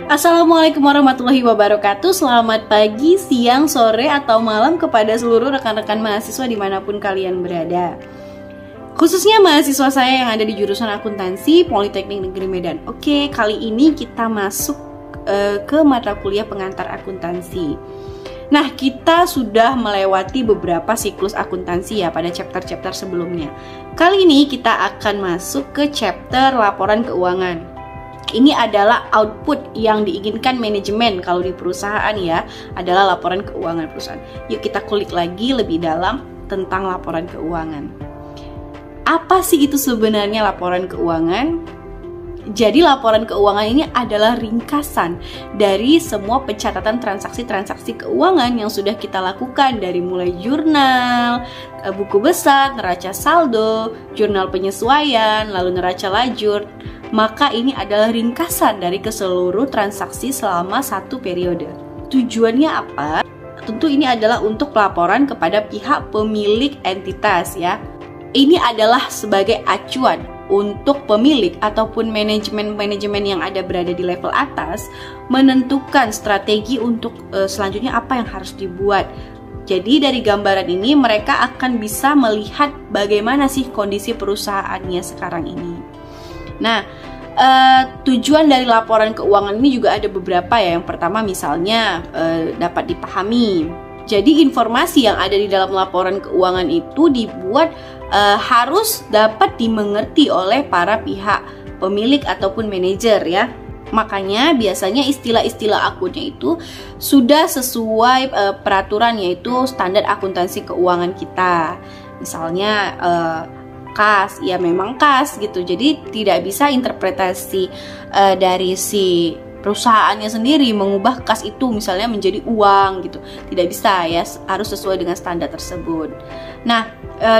Assalamualaikum warahmatullahi wabarakatuh. Selamat pagi, siang, sore, atau malam kepada seluruh rekan-rekan mahasiswa dimanapun kalian berada. Khususnya mahasiswa saya yang ada di jurusan akuntansi Politeknik Negeri Medan. Oke, kali ini kita masuk ke mata kuliah pengantar akuntansi. Nah, kita sudah melewati beberapa siklus akuntansi ya pada chapter-chapter sebelumnya. Kali ini kita akan masuk ke chapter laporan keuangan. Ini adalah output yang diinginkan manajemen kalau di perusahaan ya, adalah laporan keuangan perusahaan. Yuk kita kulik lagi lebih dalam tentang laporan keuangan. Apa sih itu sebenarnya laporan keuangan? Jadi laporan keuangan ini adalah ringkasan dari semua pencatatan transaksi-transaksi keuangan yang sudah kita lakukan dari mulai jurnal, buku besar, neraca saldo, jurnal penyesuaian, lalu neraca lajur. Maka ini adalah ringkasan dari keseluruh transaksi selama satu periode. Tujuannya apa? Tentu ini adalah untuk pelaporan kepada pihak pemilik entitas ya. Ini adalah sebagai acuan untuk pemilik ataupun manajemen yang ada berada di level atas menentukan strategi untuk selanjutnya apa yang harus dibuat. Jadi dari gambaran ini mereka akan bisa melihat bagaimana sih kondisi perusahaannya sekarang ini. Nah, tujuan dari laporan keuangan ini juga ada beberapa ya. Yang pertama misalnya dapat dipahami. Jadi informasi yang ada di dalam laporan keuangan itu dibuat harus dapat dimengerti oleh para pihak pemilik ataupun manajer ya. Makanya biasanya istilah-istilah akunnya itu sudah sesuai peraturan, yaitu standar akuntansi keuangan kita. Misalnya kas, ya memang kas gitu. Jadi tidak bisa interpretasi dari si perusahaannya sendiri mengubah kas itu misalnya menjadi uang gitu. Tidak bisa ya, harus sesuai dengan standar tersebut. Nah,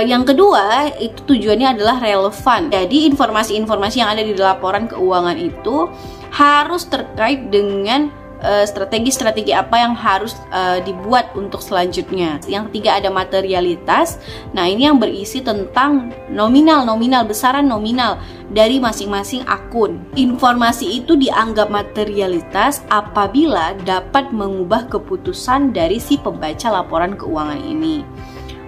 yang kedua itu tujuannya adalah relevan. Jadi informasi-informasi yang ada di laporan keuangan itu harus terkait dengan strategi-strategi apa yang harus dibuat untuk selanjutnya. Yang ketiga ada materialitas. Nah, ini yang berisi tentang nominal, besaran nominal dari masing-masing akun. Informasi itu dianggap materialitas apabila dapat mengubah keputusan dari si pembaca laporan keuangan ini.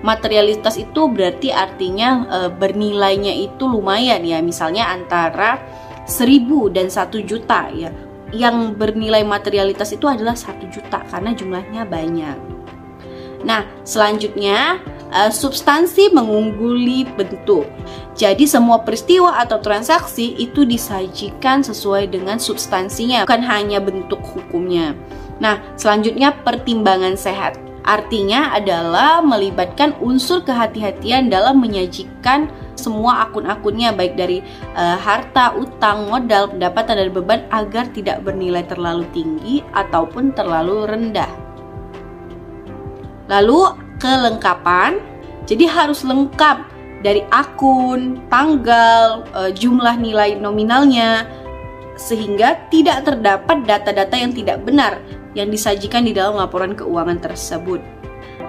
Materialitas itu berarti artinya bernilainya itu lumayan ya, misalnya antara 1.000 dan 1 juta ya. Yang bernilai materialitas itu adalah 1 juta karena jumlahnya banyak. Nah, selanjutnya substansi mengungguli bentuk. Jadi semua peristiwa atau transaksi itu disajikan sesuai dengan substansinya, bukan hanya bentuk hukumnya. Nah, selanjutnya pertimbangan sehat. Artinya adalah melibatkan unsur kehati-hatian dalam menyajikan semua akun-akunnya, baik dari harta, utang, modal, pendapatan, dan beban agar tidak bernilai terlalu tinggi ataupun terlalu rendah. Lalu kelengkapan, jadi harus lengkap dari akun, tanggal, jumlah nilai nominalnya, sehingga tidak terdapat data-data yang tidak benar yang disajikan di dalam laporan keuangan tersebut.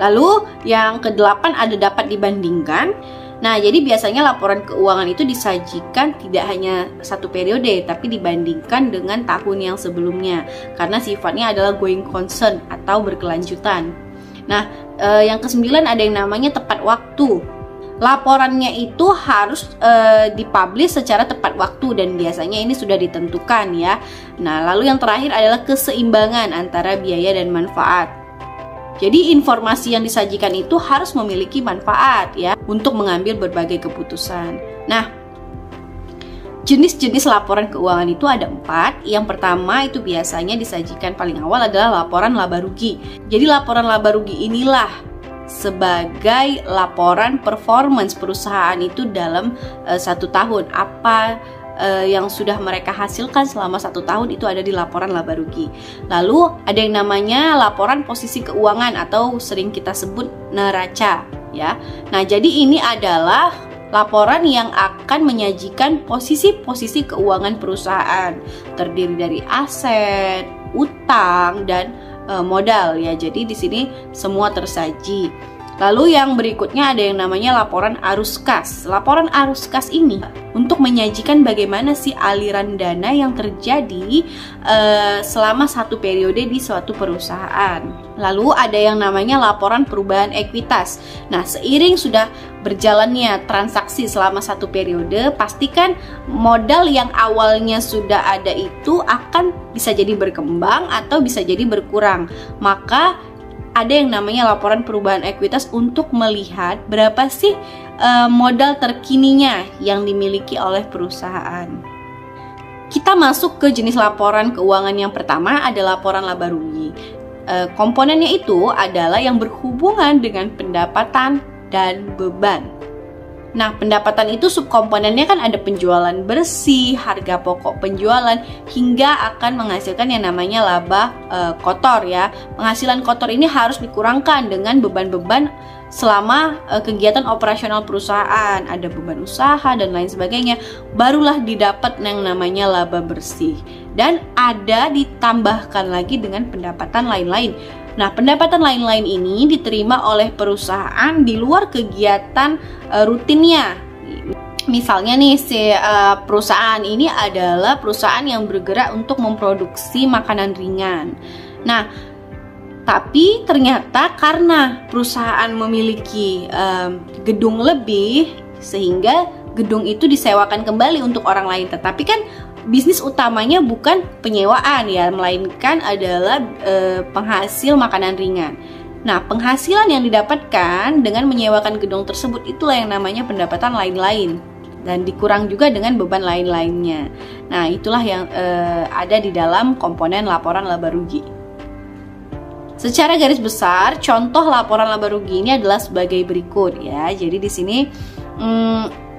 Lalu yang ke-8 ada dapat dibandingkan. Nah, jadi biasanya laporan keuangan itu disajikan tidak hanya satu periode, tapi dibandingkan dengan tahun yang sebelumnya, karena sifatnya adalah going concern atau berkelanjutan. Nah, yang ke-9 ada yang namanya tepat waktu. Laporannya itu harus dipublish secara tepat waktu dan biasanya ini sudah ditentukan ya. Nah, lalu yang terakhir adalah keseimbangan antara biaya dan manfaat. Jadi informasi yang disajikan itu harus memiliki manfaat ya untuk mengambil berbagai keputusan. Nah, jenis-jenis laporan keuangan itu ada 4. Yang pertama itu biasanya disajikan paling awal adalah laporan laba rugi. Jadi laporan laba rugi inilah sebagai laporan performance perusahaan itu dalam 1 tahun. Apa yang sudah mereka hasilkan selama 1 tahun itu ada di laporan laba rugi. Lalu ada yang namanya laporan posisi keuangan atau sering kita sebut neraca ya. Nah, jadi ini adalah laporan yang akan menyajikan posisi-posisi keuangan perusahaan, terdiri dari aset, utang, dan modal ya. Jadi di sini semua tersaji. Lalu yang berikutnya ada yang namanya laporan arus kas. Laporan arus kas ini untuk menyajikan bagaimana sih aliran dana yang terjadi selama satu periode di suatu perusahaan. Lalu ada yang namanya laporan perubahan ekuitas. Nah, seiring sudah berjalannya transaksi selama satu periode, pastikan modal yang awalnya sudah ada itu akan bisa jadi berkembang atau bisa jadi berkurang. Maka ada yang namanya laporan perubahan ekuitas untuk melihat berapa sih modal terkininya yang dimiliki oleh perusahaan. Kita masuk ke jenis laporan keuangan yang pertama, ada laporan laba rugi. Komponennya itu adalah yang berhubungan dengan pendapatan dan beban. Nah, pendapatan itu subkomponennya kan ada penjualan bersih, harga pokok penjualan, hingga akan menghasilkan yang namanya laba kotor ya. Penghasilan kotor ini harus dikurangkan dengan beban-beban selama kegiatan operasional perusahaan, ada beban usaha dan lain sebagainya, barulah didapat yang namanya laba bersih. Dan ada ditambahkan lagi dengan pendapatan lain-lain. Nah, pendapatan lain-lain ini diterima oleh perusahaan di luar kegiatan rutinnya. Misalnya nih, perusahaan ini adalah perusahaan yang bergerak untuk memproduksi makanan ringan. Nah, tapi ternyata karena perusahaan memiliki gedung lebih, sehingga gedung itu disewakan kembali untuk orang lain. Tetapi kan bisnis utamanya bukan penyewaan ya, melainkan adalah penghasil makanan ringan. Nah, penghasilan yang didapatkan dengan menyewakan gedung tersebut itulah yang namanya pendapatan lain-lain, dan dikurang juga dengan beban lain-lainnya. Nah, itulah yang ada di dalam komponen laporan laba rugi. Secara garis besar, contoh laporan laba rugi ini adalah sebagai berikut ya. Jadi di sini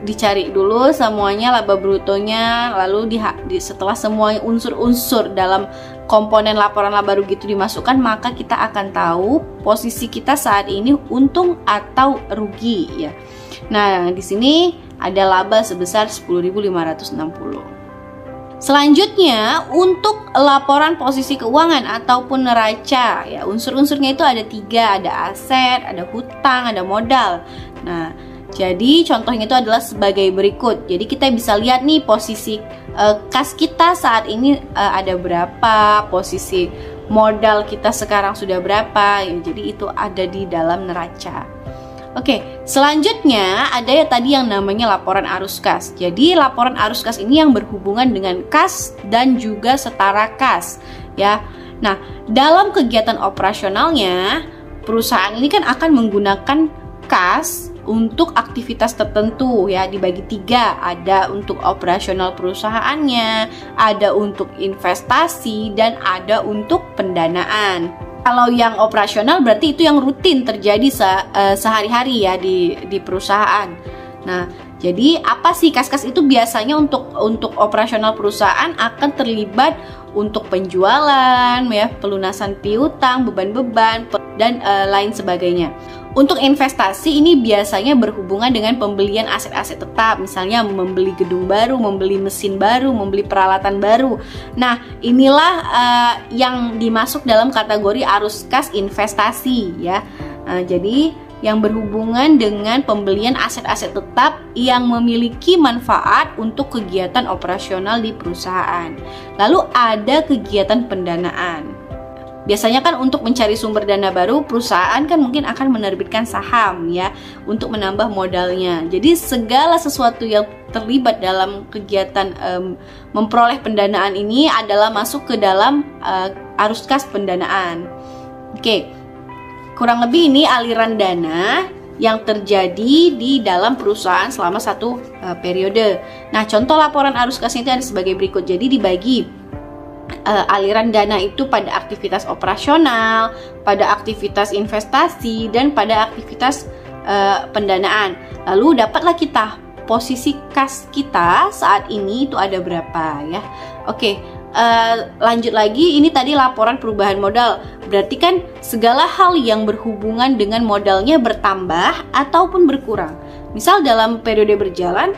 dicari dulu semuanya laba brutonya, lalu setelah semua unsur-unsur dalam komponen laporan laba rugi itu dimasukkan, maka kita akan tahu posisi kita saat ini untung atau rugi ya. Nah, di sini ada laba sebesar 10.560. Selanjutnya, untuk laporan posisi keuangan ataupun neraca ya, unsur-unsurnya itu ada 3, ada aset, ada hutang, ada modal. Nah, jadi contohnya itu adalah sebagai berikut. Jadi kita bisa lihat nih posisi kas kita saat ini ada berapa, posisi modal kita sekarang sudah berapa ya, jadi itu ada di dalam neraca. Oke, selanjutnya ada ya tadi yang namanya laporan arus kas. Jadi laporan arus kas ini yang berhubungan dengan kas dan juga setara kas ya. Nah, dalam kegiatan operasionalnya perusahaan ini kan akan menggunakan kas untuk aktivitas tertentu ya, dibagi 3, ada untuk operasional perusahaannya, ada untuk investasi, dan ada untuk pendanaan. Kalau yang operasional berarti itu yang rutin terjadi sehari-hari ya di perusahaan. Nah, jadi apa sih kas-kas itu? Biasanya untuk operasional perusahaan akan terlibat untuk penjualan ya, pelunasan piutang, beban-beban dan lain sebagainya. Untuk investasi ini biasanya berhubungan dengan pembelian aset-aset tetap, misalnya membeli gedung baru, membeli mesin baru, membeli peralatan baru. Nah, inilah yang dimasuk dalam kategori arus kas investasi ya. Jadi yang berhubungan dengan pembelian aset-aset tetap yang memiliki manfaat untuk kegiatan operasional di perusahaan. Lalu ada kegiatan pendanaan. Biasanya kan untuk mencari sumber dana baru, perusahaan kan mungkin akan menerbitkan saham ya untuk menambah modalnya. Jadi segala sesuatu yang terlibat dalam kegiatan memperoleh pendanaan ini adalah masuk ke dalam arus kas pendanaan. Oke, kurang lebih ini aliran dana yang terjadi di dalam perusahaan selama satu periode. Nah, contoh laporan arus kasnya itu ada sebagai berikut. Jadi dibagi aliran dana itu pada aktivitas operasional, pada aktivitas investasi, dan pada aktivitas pendanaan. Lalu dapatlah kita posisi kas kita saat ini itu ada berapa ya. Oke, lanjut lagi, ini tadi laporan perubahan modal. Berarti kan segala hal yang berhubungan dengan modalnya bertambah ataupun berkurang. Misal dalam periode berjalan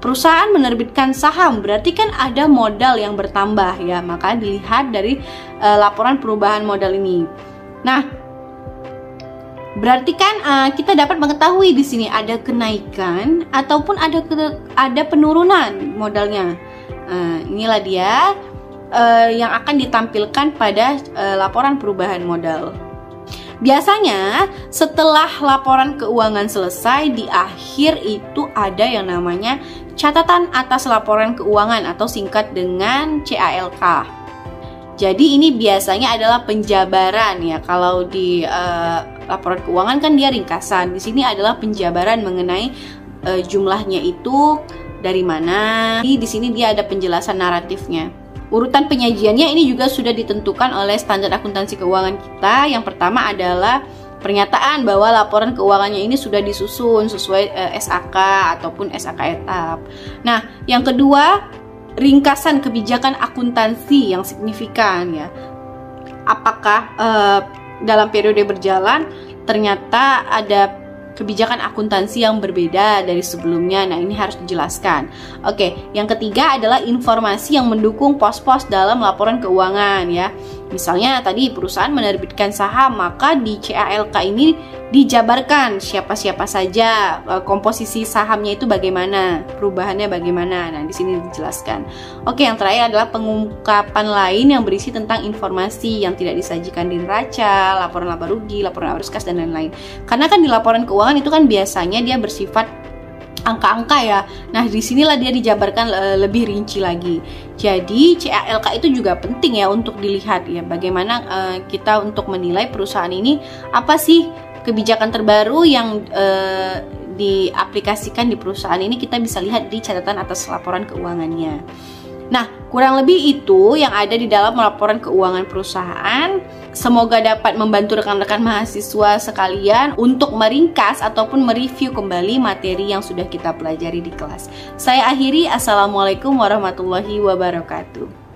perusahaan menerbitkan saham, berarti kan ada modal yang bertambah ya, maka dilihat dari laporan perubahan modal ini. Nah, Berarti kan kita dapat mengetahui di sini ada kenaikan ataupun ada penurunan modalnya. Inilah dia yang akan ditampilkan pada laporan perubahan modal. Biasanya setelah laporan keuangan selesai, di akhir itu ada yang namanya catatan atas laporan keuangan atau singkat dengan CALK. Jadi ini biasanya adalah penjabaran ya. Kalau di laporan keuangan kan dia ringkasan. Di sini adalah penjabaran mengenai jumlahnya itu dari mana. Di sini dia ada penjelasan naratifnya. Urutan penyajiannya ini juga sudah ditentukan oleh standar akuntansi keuangan kita. Yang pertama adalah pernyataan bahwa laporan keuangannya ini sudah disusun sesuai SAK ataupun SAK etap. Nah, yang kedua, ringkasan kebijakan akuntansi yang signifikan ya. Apakah dalam periode berjalan ternyata ada kebijakan akuntansi yang berbeda dari sebelumnya. Nah, ini harus dijelaskan. Oke, yang ketiga adalah informasi yang mendukung pos-pos dalam laporan keuangan ya. Misalnya tadi perusahaan menerbitkan saham, maka di CALK ini dijabarkan siapa-siapa saja, komposisi sahamnya itu bagaimana, perubahannya bagaimana. Nah, di sini dijelaskan. Oke, yang terakhir adalah pengungkapan lain yang berisi tentang informasi yang tidak disajikan di neraca, laporan laba rugi, laporan arus kas dan lain-lain. Karena kan di laporan keuangan itu kan biasanya dia bersifat angka-angka ya. Nah, disinilah dia dijabarkan lebih rinci lagi. Jadi CALK itu juga penting ya untuk dilihat ya, bagaimana kita untuk menilai perusahaan ini apa sih kebijakan terbaru yang diaplikasikan di perusahaan ini. Kita bisa lihat di catatan atas laporan keuangannya. Nah, kurang lebih itu yang ada di dalam laporan keuangan perusahaan. Semoga dapat membantu rekan-rekan mahasiswa sekalian untuk meringkas ataupun mereview kembali materi yang sudah kita pelajari di kelas. Saya akhiri, Assalamualaikum warahmatullahi wabarakatuh.